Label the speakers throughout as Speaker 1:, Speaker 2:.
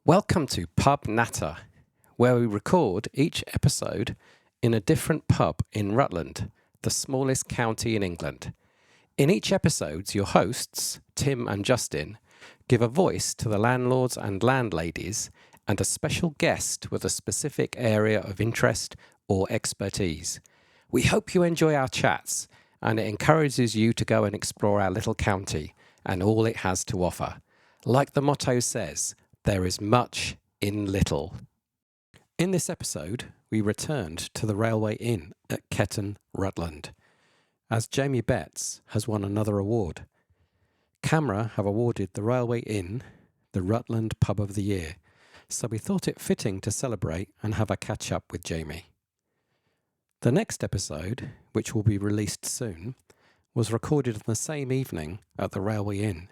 Speaker 1: Welcome to Pub Natter, where we record each episode in a different pub in Rutland, the smallest county in England. In each episode, your hosts, Tim and Justin, give a voice to the landlords and landladies and a special guest with a specific area of interest or expertise. We hope you enjoy our chats and it encourages you to go and explore our little county and all it has to offer. Like the motto says, there is much in little. In this episode, we returned to the Railway Inn at Ketton, Rutland, as Jamie Betts has won another award. CAMRA have awarded the Railway Inn the Rutland Pub of the Year, so we thought it fitting to celebrate and have a catch-up with Jamie. The next episode, which will be released soon, was recorded on the same evening at the Railway Inn,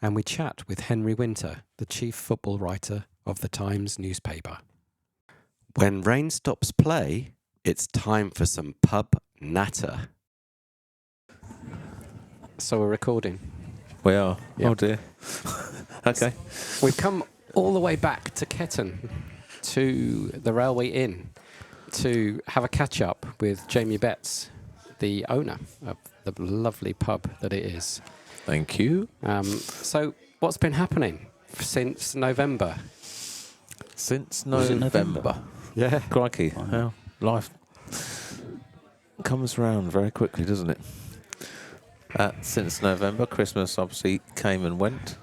Speaker 1: and we chat with Henry Winter, the chief football writer of the Times newspaper. When rain stops play, it's time for some pub natter. So we're recording.
Speaker 2: We are.
Speaker 1: Yep.
Speaker 2: Oh dear. Okay.
Speaker 1: We've come all the way back to Ketton, to the Railway Inn, to have a catch-up with Jamie Betts, the owner of the lovely pub that it is.
Speaker 2: Thank you.
Speaker 1: So what's been happening since November?
Speaker 2: Since
Speaker 3: Was it
Speaker 2: November.
Speaker 1: Yeah.
Speaker 2: Crikey. How life comes round very quickly, doesn't it? Since November, Christmas obviously came and went.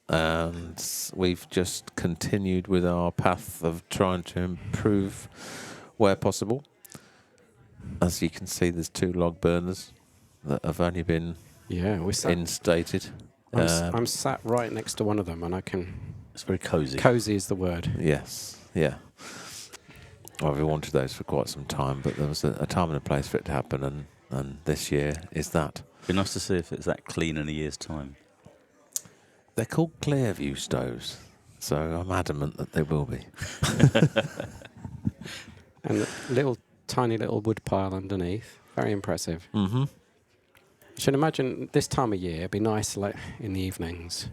Speaker 2: And we've just continued with our path of trying to improve where possible. As you can see, there's 2 log burners that have only been
Speaker 1: We're sat,
Speaker 2: instated.
Speaker 1: I'm sat right next to one of them, and I can.
Speaker 3: It's very cosy.
Speaker 1: Cozy is the word.
Speaker 2: Yes, yeah. Well, we wanted those for quite some time, but there was a time and a place for it to happen, and this year is that.
Speaker 3: Be nice to see if it's that clean in a year's time.
Speaker 2: They're called Clearview stoves, so I'm adamant that they will be.
Speaker 1: And a tiny little wood pile underneath. Very impressive.
Speaker 2: Mm-hmm.
Speaker 1: I should imagine this time of year it'd be nice, like in the evenings.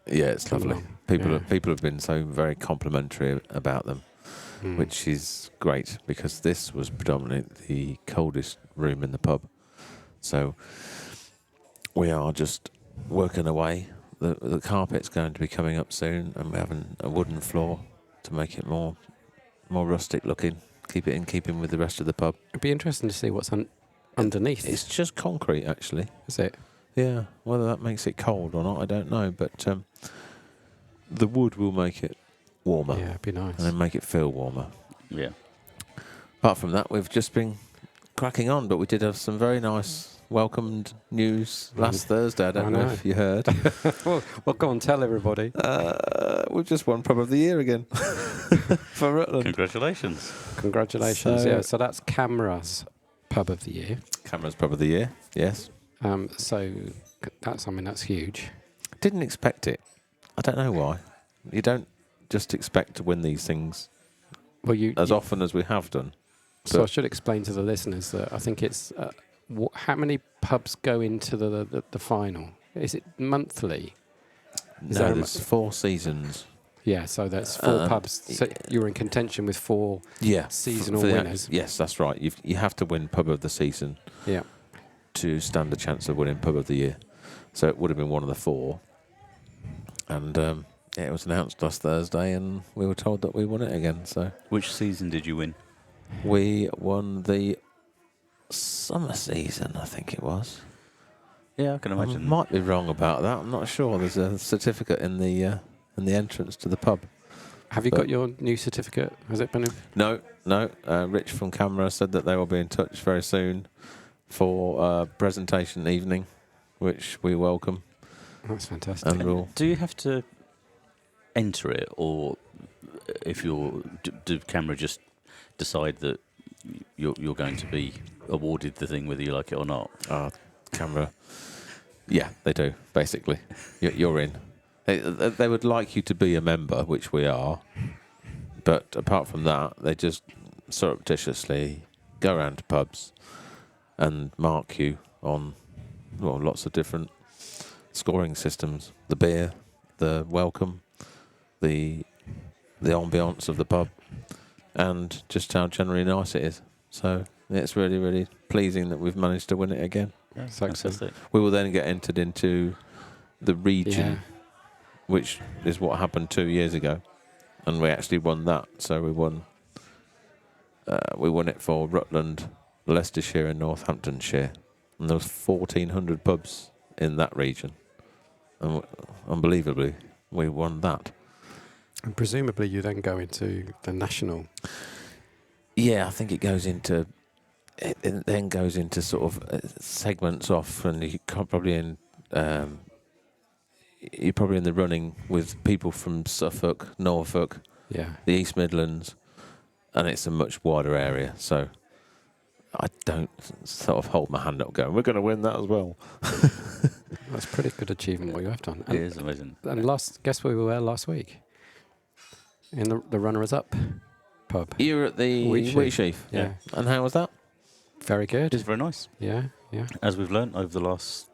Speaker 2: Yeah, it's
Speaker 1: Come
Speaker 2: lovely.
Speaker 1: along.
Speaker 2: People have been so very complimentary about them, which is great because this was predominantly the coldest room in the pub. So we are just working away. The carpet's going to be coming up soon, and we're having a wooden floor to make it more rustic looking. Keep it in keeping with the rest of the pub.
Speaker 1: It'd be interesting to see what's underneath.
Speaker 2: It's just concrete, actually.
Speaker 1: Is it?
Speaker 2: Yeah, whether that makes it cold or not, I don't know. But the wood will make it warmer.
Speaker 1: Yeah, it'd be nice.
Speaker 2: And then make it feel warmer.
Speaker 3: Yeah.
Speaker 2: Apart from that, we've just been cracking on, but we did have some very nice welcomed news last Thursday. I don't know if you heard.
Speaker 1: well, go on, tell everybody.
Speaker 2: We've just won Pub of the Year again for Rutland.
Speaker 3: Congratulations.
Speaker 1: Congratulations. So that's CAMRA's Pub of the Year.
Speaker 2: CAMRA's Pub of the Year, yes.
Speaker 1: So that's huge.
Speaker 2: Didn't expect it. I don't know why. You don't just expect to win these things as often as we have done.
Speaker 1: So I should explain to the listeners that I think it's how many pubs go into the final? Is it monthly?
Speaker 2: No, there's 4 seasons.
Speaker 1: Yeah, so that's 4 pubs. So you're in contention with 4 seasonal winners.
Speaker 2: Yes, that's right. You have to win Pub of the Season to stand a chance of winning Pub of the Year. So it would have been one of the 4. And it was announced last Thursday, and we were told that we won it again. So
Speaker 3: Which season did you win?
Speaker 2: we won the summer season, I think it was.
Speaker 3: Yeah, I can
Speaker 2: I
Speaker 3: imagine.
Speaker 2: might be wrong about that. I'm not sure. There's a certificate in the entrance to the pub.
Speaker 1: Have you got your new certificate? Has it been?
Speaker 2: No. Rich from CAMRA said that they will be in touch very soon for presentation evening, which we welcome.
Speaker 1: That's fantastic.
Speaker 2: And
Speaker 3: Do you have to enter it, or if do CAMRA just decide that you're going to be awarded the thing whether you like it or not?
Speaker 2: CAMRA, yeah, they do. Basically, you're in. They would like you to be a member, which we are, but apart from that, they just surreptitiously go around to pubs and mark you on lots of different scoring systems: the beer, the welcome, the the ambience of the pub, and just how generally nice it is. So it's really, really pleasing that we've managed to win it again.
Speaker 3: Yeah,
Speaker 1: So
Speaker 3: fantastic.
Speaker 2: We will then get entered into the region,
Speaker 1: Yeah.
Speaker 2: which is what happened 2 years ago, and we actually won that. So we won it for Rutland, Leicestershire, and Northamptonshire, and there was 1,400 pubs in that region, and unbelievably, we won that.
Speaker 1: And presumably you then go into the national.
Speaker 2: Yeah, I think it goes into. It then goes into sort of segments off, and you're probably in the running with people from Suffolk, Norfolk,
Speaker 1: Yeah.
Speaker 2: the East Midlands, and it's a much wider area. So I don't sort of hold my hand up going, we're going to win that as well.
Speaker 1: That's a pretty good achievement what you have done.
Speaker 3: It is amazing.
Speaker 1: And guess where we were last week? In the runners-up pub.
Speaker 2: You were at the Wheatsheaf.
Speaker 1: Yeah.
Speaker 2: And how was that?
Speaker 1: Very good.
Speaker 3: It's very nice.
Speaker 1: Yeah, yeah.
Speaker 3: As we've learnt over the last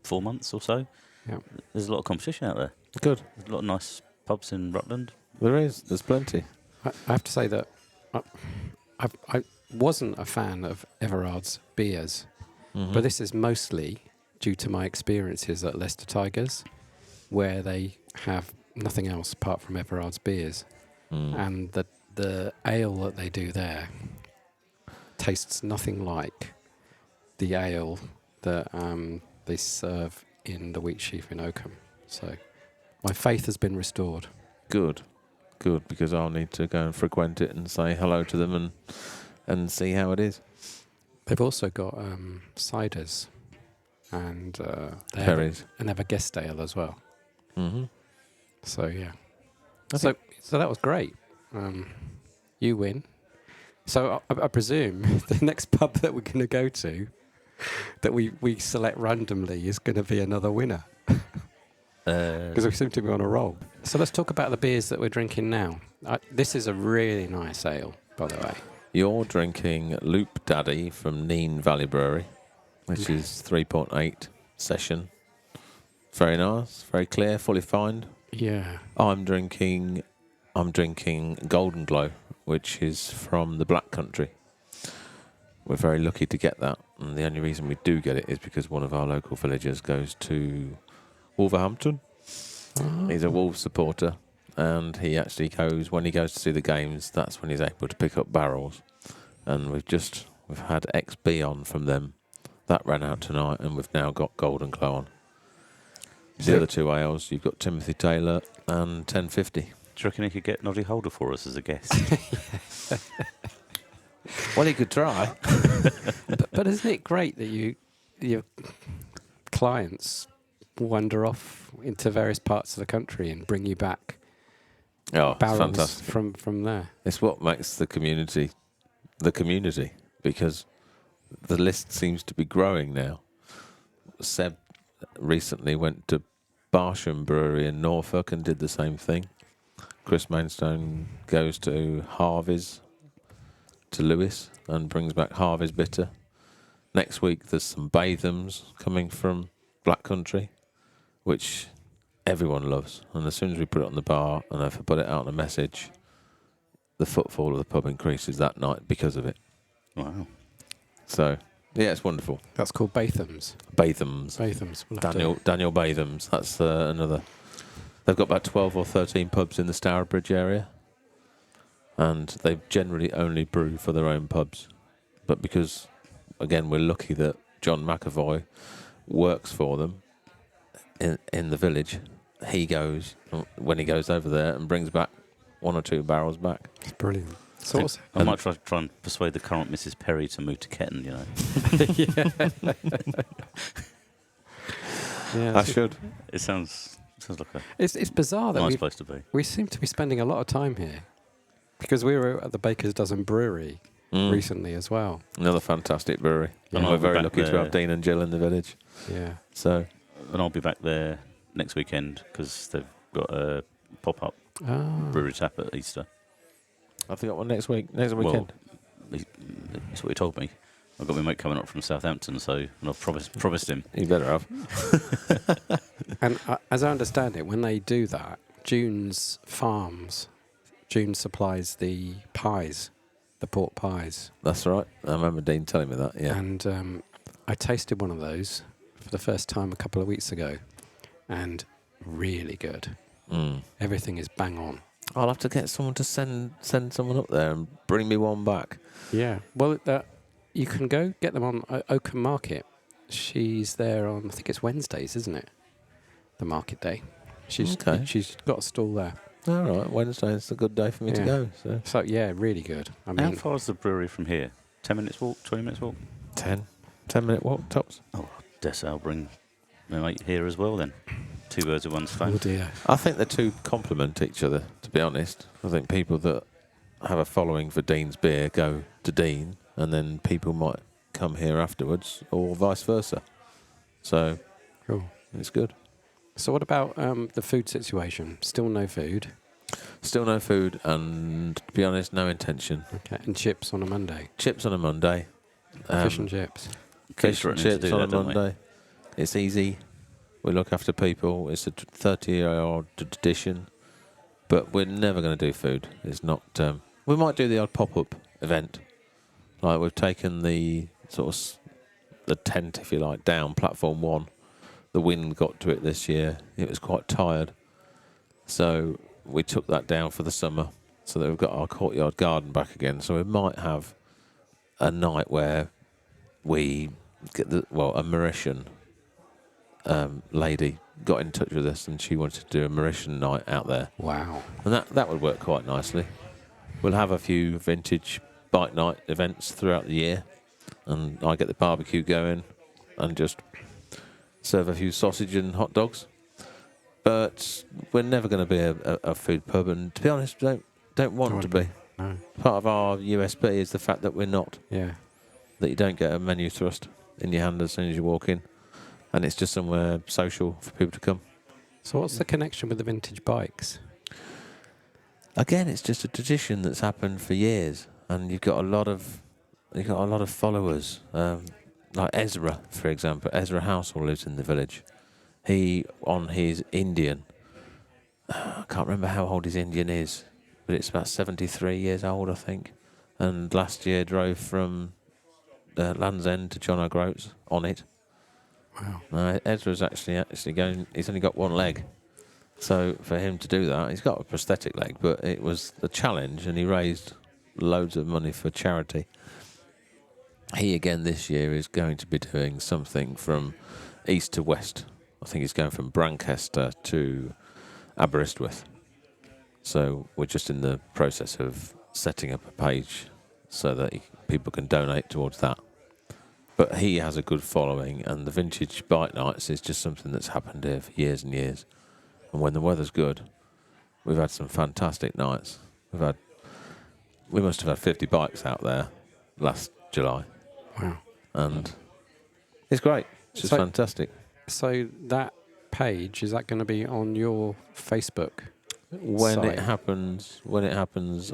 Speaker 3: 4 months or so,
Speaker 1: Yeah.
Speaker 3: there's a lot of competition out there.
Speaker 2: Good.
Speaker 3: There's a lot of nice pubs in Rutland.
Speaker 2: There is. There's plenty.
Speaker 1: I have to say that I wasn't a fan of Everard's beers,
Speaker 2: Mm-hmm.
Speaker 1: but this is mostly due to my experiences at Leicester Tigers, where they have nothing else apart from Everard's beers. And the ale that they do there tastes nothing like the ale that they serve in the Wheatsheaf in Oakham. So my faith has been restored.
Speaker 2: Good, because I'll need to go and frequent it and say hello to them and see how it is.
Speaker 1: They've also got ciders and they
Speaker 2: Perry's.
Speaker 1: have a guest ale as well.
Speaker 2: Mm-hmm.
Speaker 1: So yeah.
Speaker 2: I
Speaker 1: So that was great. You win. So I presume the next pub that we're going to go to, that we select randomly, is going to be another winner because we seem to be on a roll. So let's talk about the beers that we're drinking now. This is a really nice ale, by the way.
Speaker 2: You're drinking Loop Daddy from Neen Valley Brewery, which is 3.8 session. Very nice, very clear, fully fined.
Speaker 1: Yeah.
Speaker 2: I'm drinking Golden Glow, which is from the Black Country. We're very lucky to get that, and the only reason we do get it is because one of our local villagers goes to Wolverhampton. He's a Wolves supporter, and he actually goes, when he goes to see the games, that's when he's able to pick up barrels. And we've had XB on from them. That ran out tonight, and we've now got Golden Glow on. The other two ales, you've got Timothy Taylor and 1050.
Speaker 3: Do you reckon he could get Noddy Holder for us as a guest?
Speaker 2: Well, he could try.
Speaker 1: but isn't it great that your clients wander off into various parts of the country and bring you back
Speaker 2: Oh, it's
Speaker 1: barrels
Speaker 2: fantastic.
Speaker 1: from there?
Speaker 2: It's what makes the community, because the list seems to be growing now. Seb recently went to Barsham Brewery in Norfolk and did the same thing. Chris Mainstone goes to Harvey's, to Lewis, and brings back Harvey's bitter. Next week there's some Bathams coming from Black Country, which everyone loves. And as soon as we put it on the bar and if I put it out on a message, the footfall of the pub increases that night because of it.
Speaker 3: Wow.
Speaker 2: So, yeah, it's wonderful.
Speaker 1: That's called Bathams.
Speaker 2: Bathams.
Speaker 1: Bathams. We'll have to-
Speaker 2: Daniel Bathams. That's another. They've got about 12 or 13 pubs in the Stourbridge area, and they generally only brew for their own pubs. But because, again, we're lucky that John McAvoy works for them in the village, he goes when he goes over there and brings back 1 or 2 barrels back.
Speaker 1: It's brilliant. So what's-
Speaker 3: I might try and persuade the current Mrs. Perry to move to Ketton, you know.
Speaker 1: yeah,
Speaker 2: I should.
Speaker 3: It sounds like a
Speaker 1: it's bizarre that
Speaker 3: nice place to be.
Speaker 1: we seem to be spending a lot of time here because we were at the Baker's Dozen Brewery recently as well.
Speaker 2: Another fantastic brewery.
Speaker 1: Yeah.
Speaker 2: And
Speaker 3: I'll
Speaker 2: we're
Speaker 3: be
Speaker 2: very
Speaker 3: back
Speaker 2: lucky to
Speaker 3: there.
Speaker 2: have Dean and Jill in the village.
Speaker 1: Yeah.
Speaker 2: So,
Speaker 3: And I'll be back there next weekend because they've got a pop-up brewery tap at Easter.
Speaker 2: I think I got one next weekend.
Speaker 3: That's what he told me. I've got my mate coming up from Southampton, and I've promised him.
Speaker 2: You better have.
Speaker 1: And as I understand it, when they do that, June's Farms June supplies the pies, the pork pies.
Speaker 2: That's right. I remember Dean telling me that. Yeah.
Speaker 1: And I tasted one of those for the first time a couple of weeks ago, and really good.
Speaker 2: Mm.
Speaker 1: Everything is bang on.
Speaker 2: I'll have to get someone to send someone up there and bring me one back.
Speaker 1: Yeah. Well, you can go get them on Oakham Market. She's there on, I think it's Wednesdays, isn't it? The market day. She's got a stall there.
Speaker 2: All right, Wednesday's a good day for me to go.
Speaker 1: So yeah, really good. I mean,
Speaker 3: how far is the brewery from here? 10 minutes walk? 20 minutes walk?
Speaker 2: 10-minute walk tops.
Speaker 3: Oh, guess I'll bring my mate here as well then. Two birds with one stone.
Speaker 1: oh dear.
Speaker 2: I think the two complement each other, to be honest. I think people that have a following for Dean's beer go to Dean, and then people might come here afterwards, or vice versa. So,
Speaker 1: Cool.
Speaker 2: it's good.
Speaker 1: So what about the food situation? Still no food.
Speaker 2: Still no food, and to be honest, no intention.
Speaker 1: Okay. And chips on a Monday.
Speaker 2: Chips on a Monday.
Speaker 1: Fish and chips.
Speaker 2: Fish and
Speaker 3: threatening to
Speaker 2: chips
Speaker 3: do
Speaker 2: on a
Speaker 3: that, don't we?
Speaker 2: Monday. It's easy. We look after people. It's a 30-year-old tradition, but we're never going to do food. It's not. We might do the odd pop-up event, like we've taken the sort of the tent, if you like, down platform 1. The wind got to it this year. It was quite tired, so we took that down for the summer, so that we've got our courtyard garden back again. So we might have a night where we get a Mauritian lady got in touch with us, and she wanted to do a Mauritian night out there,
Speaker 1: Wow.
Speaker 2: and that would work quite nicely. We'll have a few vintage bike night events throughout the year, and I get the barbecue going and just serve a few sausage and hot dogs. But we're never going to be a food pub, and to be honest, don't want to be.
Speaker 1: No.
Speaker 2: Part of our USP is the fact that we're not.
Speaker 1: Yeah.
Speaker 2: That you don't get a menu thrust in your hand as soon as you walk in, and it's just somewhere social for people to come.
Speaker 1: So what's the connection with the vintage bikes?
Speaker 2: Again, it's just a tradition that's happened for years, and you've got a lot of followers. Like Ezra, for example. Ezra Housel lives in the village. He, on his Indian, I can't remember how old his Indian is, but it's about 73 years old, I think. And last year drove from Land's End to John O'Groats on it.
Speaker 1: Wow.
Speaker 2: Ezra's actually going. He's only got one leg, so for him to do that, he's got a prosthetic leg. But it was a challenge, and he raised loads of money for charity. He again this year is going to be doing something from east to west. I think he's going from Brancaster to Aberystwyth. So we're just in the process of setting up a page so that people can donate towards that. But he has a good following, and the vintage bike nights is just something that's happened here for years and years. And when the weather's good, we've had some fantastic nights. We must have had 50 bikes out there last July.
Speaker 1: Wow.
Speaker 2: And it's great. It's just fantastic.
Speaker 1: So that page, is that going to be on your Facebook?
Speaker 2: When
Speaker 1: site?
Speaker 2: it happens,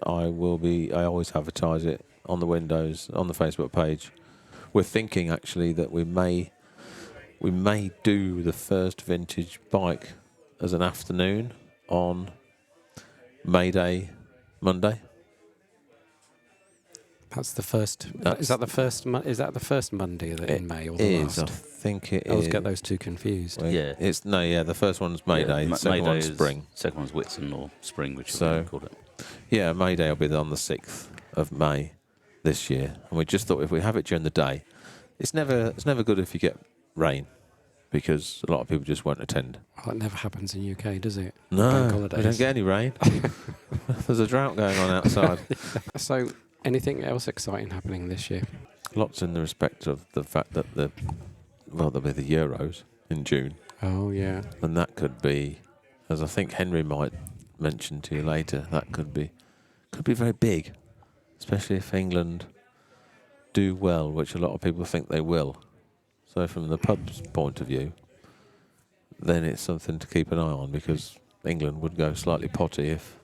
Speaker 2: I always advertise it on the windows, on the Facebook page. We're thinking actually that we may do the first vintage bike as an afternoon on May Day, Monday.
Speaker 1: That's the first. Is that the first? Is that the first Monday in May or the
Speaker 2: is,
Speaker 1: last?
Speaker 2: I think it
Speaker 1: I always
Speaker 2: is.
Speaker 1: get those two confused.
Speaker 2: Well,
Speaker 3: Yeah.
Speaker 2: The first one's May Day, the second
Speaker 3: May
Speaker 2: one's
Speaker 3: Day is
Speaker 2: spring.
Speaker 3: Second one's Whitsun or spring, which
Speaker 2: So-
Speaker 3: you called it.
Speaker 2: Yeah, May Day will be on the 6th of May this year. And we just thought if we have it during the day, it's never good if you get rain, because a lot of people just won't attend.
Speaker 1: Well, that never happens in UK, does it?
Speaker 2: No,
Speaker 1: Bank
Speaker 2: we
Speaker 1: holidays.
Speaker 2: don't get any rain. There's a drought going on outside.
Speaker 1: So, anything else exciting happening this year?
Speaker 2: Lots in the respect of the fact that there'll be the Euros in June.
Speaker 1: Oh yeah.
Speaker 2: And that could be, as I think Henry might mention to you later, that could be very big, especially if England do well, which a lot of people think they will. So from the pub's point of view, then it's something to keep an eye on, because England would go slightly potty if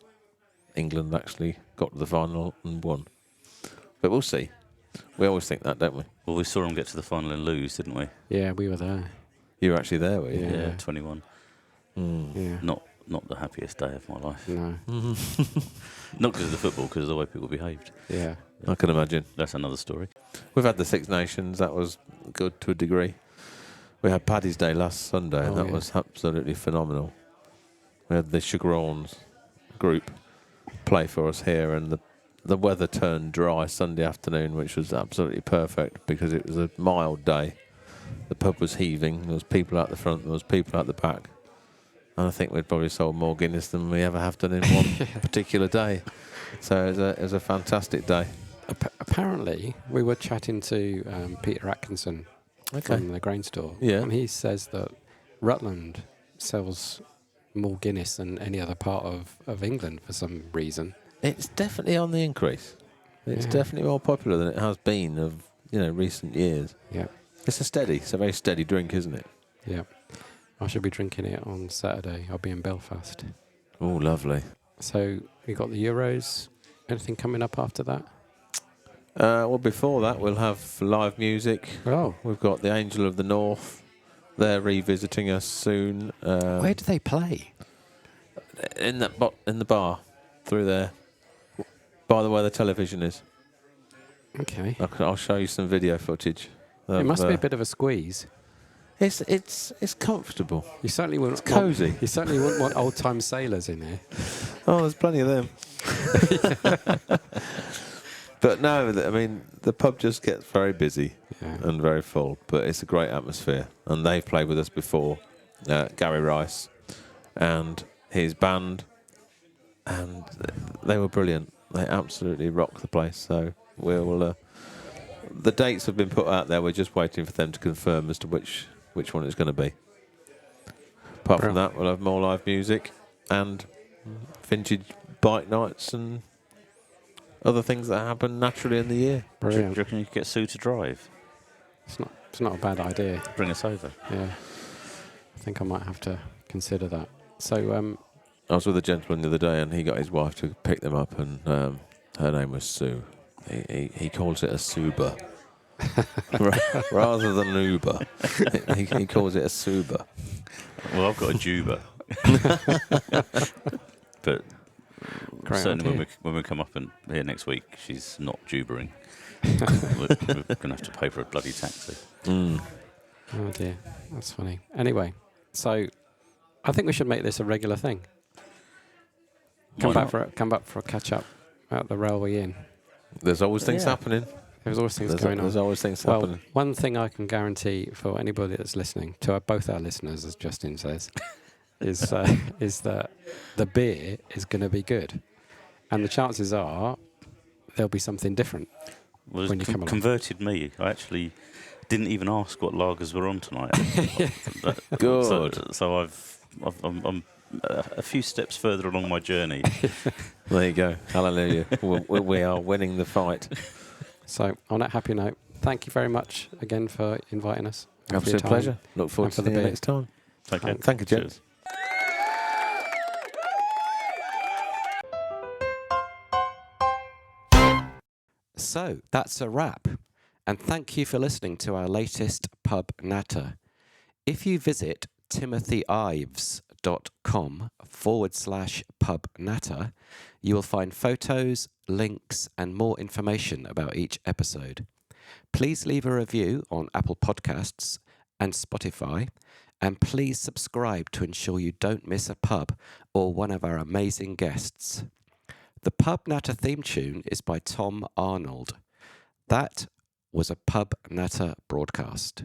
Speaker 2: England actually got to the final and won. But we'll see. We always think that, don't we?
Speaker 3: Well, we saw them get to the final and lose, didn't we?
Speaker 1: Yeah, we were there.
Speaker 2: You were actually there, were you?
Speaker 1: Yeah.
Speaker 3: Yeah, 21.
Speaker 2: Mm.
Speaker 1: Yeah.
Speaker 3: Not not the happiest day of my life.
Speaker 1: No.
Speaker 3: Not because of the football, because of the way people behaved.
Speaker 1: Yeah.
Speaker 2: I can imagine.
Speaker 3: That's another story.
Speaker 2: We've had the Six Nations. That was good to a degree. We had Paddy's Day last Sunday, and
Speaker 1: Oh,
Speaker 2: that
Speaker 1: yeah.
Speaker 2: was absolutely phenomenal. We had the Sugarons group play for us here, and the weather turned dry Sunday afternoon, which was absolutely perfect because it was a mild day. The pub was heaving. There was people out the front. There was people out the back. And I think we'd probably sold more Guinness than we ever have done in one particular day. So it was a fantastic day.
Speaker 1: Apparently, we were chatting to Peter Atkinson from the grain store.
Speaker 2: Yeah.
Speaker 1: And he says that Rutland sells more Guinness than any other part of England for some reason.
Speaker 2: It's definitely on the increase. It's
Speaker 1: Yeah.
Speaker 2: definitely more popular than it has been of recent years.
Speaker 1: Yeah.
Speaker 2: It's a very steady drink, isn't it?
Speaker 1: Yeah. I should be drinking it on Saturday. I'll be in Belfast.
Speaker 2: Oh, lovely.
Speaker 1: So we got the Euros. Anything coming up after that?
Speaker 2: Well, before that, we'll have live music.
Speaker 1: Oh.
Speaker 2: We've got the Angel of the North. They're revisiting us soon.
Speaker 1: Where do they play?
Speaker 2: In the bar through there, by the way the television is.
Speaker 1: Okay.
Speaker 2: I'll show you some video footage.
Speaker 1: It must be a bit of a squeeze.
Speaker 2: It's comfortable.
Speaker 1: You certainly wouldn't.
Speaker 2: It's cosy.
Speaker 1: You certainly wouldn't want old-time sailors in here.
Speaker 2: Oh, there's plenty of them. But no, I mean, the pub just gets very busy and very full, but it's a great atmosphere. And they've played with us before, Gary Rice and his band, and they were brilliant. They absolutely rocked the place. So we'll the dates have been put out there. We're just waiting for them to confirm as to which one it's going to be. Apart from that, we'll have more live music and vintage bike nights and other things that happen naturally in the year.
Speaker 3: Do you
Speaker 1: Brilliant.
Speaker 3: reckon you could get Sue to drive?
Speaker 1: It's not a bad idea.
Speaker 3: Bring us over.
Speaker 1: Yeah. I think I might have to consider that. So,
Speaker 2: I was with a gentleman the other day, and he got his wife to pick them up, and her name was Sue. He calls it a Suba rather than an Uber. He calls it a Suba.
Speaker 3: Well, I've got a Juba. But
Speaker 1: Great
Speaker 3: certainly
Speaker 1: idea.
Speaker 3: when we come up and here next week, she's not Jubering. We're going to have to pay for a bloody taxi.
Speaker 2: Mm.
Speaker 1: oh dear, that's funny. Anyway, so I think we should make this a regular thing. Come
Speaker 3: Why
Speaker 1: back for a catch up at the Railway Inn.
Speaker 2: There's always things
Speaker 3: Yeah.
Speaker 2: happening.
Speaker 1: There's always things going on.
Speaker 2: There's always things
Speaker 1: Well,
Speaker 2: happening.
Speaker 1: one thing I can guarantee for anybody that's listening, to both our listeners, as Justin says, is that the beer is going to be good, and the chances are there'll be something different
Speaker 3: Well,
Speaker 1: when you come along.
Speaker 3: converted me. I actually didn't even ask what lagers were on tonight.
Speaker 2: Good.
Speaker 3: So I'm a few steps further along my journey.
Speaker 2: There you go. Hallelujah. we are winning the fight.
Speaker 1: So on that happy note, thank you very much again for inviting us. and for your
Speaker 2: Absolute
Speaker 1: time.
Speaker 2: pleasure. Look forward
Speaker 1: and
Speaker 2: to
Speaker 1: for the
Speaker 2: seeing you
Speaker 1: beer.
Speaker 2: next time.
Speaker 3: Okay.
Speaker 2: Thank you, gents.
Speaker 3: Cheers.
Speaker 1: So that's a wrap, and thank you for listening to our latest pub natter. If you visit timothyives.com/pub natter, you will find photos, links, and more information about each episode. Please leave a review on Apple Podcasts and Spotify, and please subscribe to ensure you don't miss a pub or one of our amazing guests. The Pub Natter theme tune is by Tom Arnold. That was a Pub Natter broadcast.